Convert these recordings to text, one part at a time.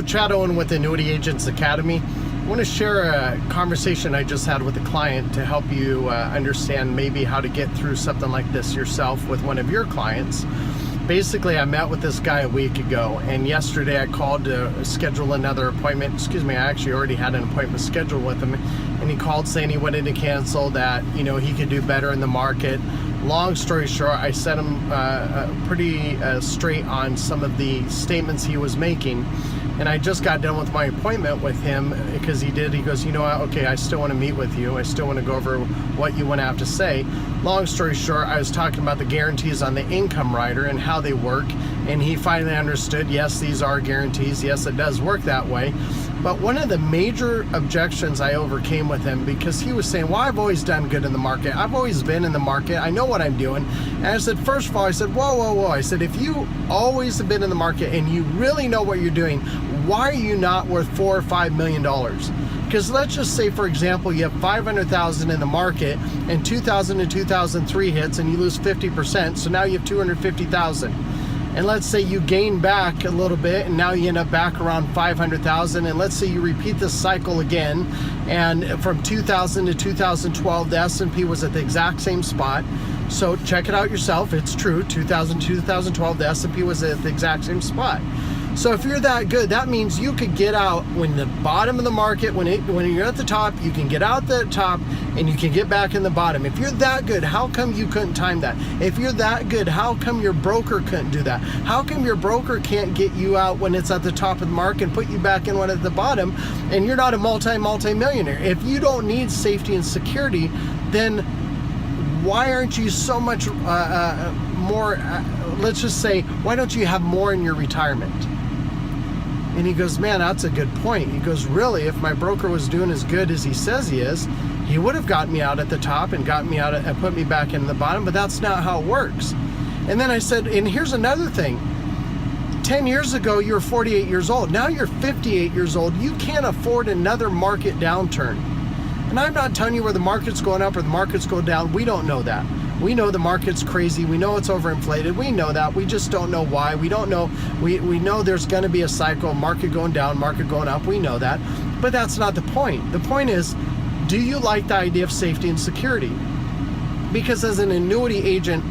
Chad Owen with Annuity Agents Academy. I want to share a conversation I just had with a client to help you understand maybe how to get through something like this yourself with one of your clients. Basically, I met with this guy a week ago, and yesterday I called to schedule another appointment. Excuse me, I actually already had an appointment scheduled with him, and he called saying he wanted to cancel, that he could do better in the market. Long story short, I set him pretty straight on some of the statements he was making, and I just got done with my appointment with him because he goes, you know what, okay, I still want to meet with you. I still want to go over what you want to have to say. Long story short, I was talking about the guarantees on the income rider and how they work, and he finally understood, yes, these are guarantees. Yes, it does work that way. But one of the major objections I overcame with him, because he was saying, well, I've always done good in the market. I've always been in the market. I know what I'm doing. And I said, first of all, I said, whoa. I said, if you always have been in the market and you really know what you're doing, why are you not worth $4 or $5 million? Because let's just say, for example, you have $500,000 in the market and 2000 and 2003 hits and you lose 50%. So now you have $250,000. And let's say you gain back a little bit and now you end up back around 500,000, and let's say you repeat this cycle again, and from 2000 to 2012 the S&P was at the exact same spot. So check it out yourself, it's true, 2000 to 2012 the S&P was at the exact same spot. So if you're that good, that means you could get out when the bottom of the market, when you're at the top, you can get out the top and you can get back in the bottom. If you're that good, how come you couldn't time that? If you're that good, how come your broker couldn't do that? How come your broker can't get you out when it's at the top of the market and put you back in when at the bottom, and you're not a multi-millionaire? If you don't need safety and security, then why aren't you so much more, let's just say, why don't you have more in your retirement? And he goes, man, that's a good point. He goes, really, if my broker was doing as good as he says he is, he would have gotten me out at the top and got me out and put me back in the bottom, but that's not how it works. And then I said, and here's another thing. 10 years ago, you were 48 years old. Now you're 58 years old. You can't afford another market downturn. And I'm not telling you where the market's going up or the market's going down. We don't know that. We know the market's crazy. We know it's overinflated. We know that. We just don't know why. We don't know. We know there's going to be a cycle, market going down, market going up. We know that. But that's not the point. The point is, do you like the idea of safety and security? Because as an annuity agent,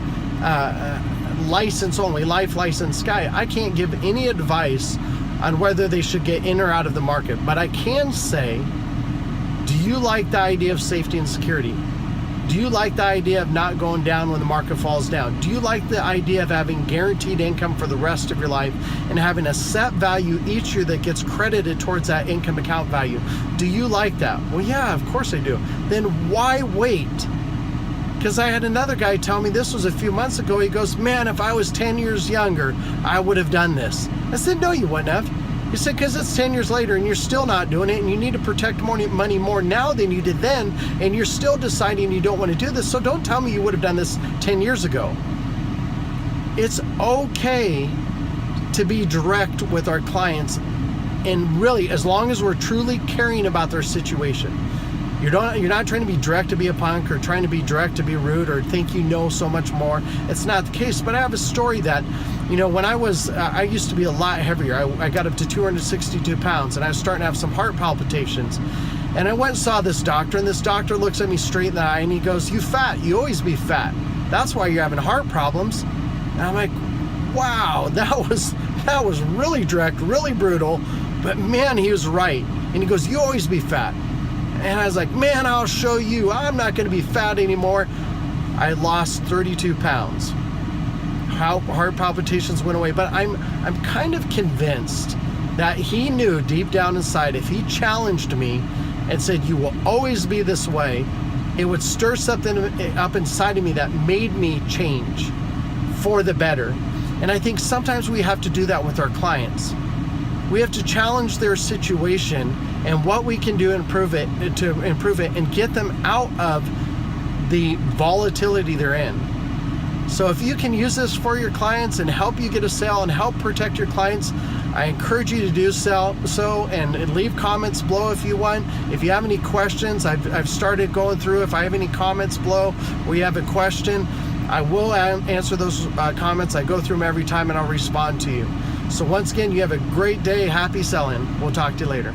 license only, life license guy, I can't give any advice on whether they should get in or out of the market. But I can say, do you like the idea of safety and security? Do you like the idea of not going down when the market falls down? Do you like the idea of having guaranteed income for the rest of your life and having a set value each year that gets credited towards that income account value? Do you like that? Well, yeah, of course I do. Then why wait? Because I had another guy tell me, this was a few months ago, he goes, man, if I was 10 years younger, I would have done this. I said, no, you wouldn't have. He said, because it's 10 years later and you're still not doing it, and you need to protect money more now than you did then, and you're still deciding you don't want to do this. So don't tell me you would have done this 10 years ago. It's okay to be direct with our clients, and really, as long as we're truly caring about their situation. You're not trying to be direct to be a punk or trying to be direct to be rude or think you know so much more. It's not the case. But I have a story that, when I used to be a lot heavier. I got up to 262 pounds and I was starting to have some heart palpitations. And I went and saw this doctor, and this doctor looks at me straight in the eye and he goes, you fat, you always be fat. That's why you're having heart problems. And I'm like, wow, that was really direct, really brutal. But man, he was right. And he goes, you always be fat. And I was like, man, I'll show you. I'm not going to be fat anymore. I lost 32 pounds. Heart palpitations went away. But I'm kind of convinced that he knew deep down inside, if he challenged me and said, you will always be this way, it would stir something up inside of me that made me change for the better. And I think sometimes we have to do that with our clients. We have to challenge their situation and what we can do to improve it and get them out of the volatility they're in. So if you can use this for your clients and help you get a sale and help protect your clients, I encourage you to do so and leave comments below if you want. If you have any questions, I've started going through. If I have any comments below where you have a question, I will answer those comments. I go through them every time and I'll respond to you. So once again, you have a great day. Happy selling. We'll talk to you later.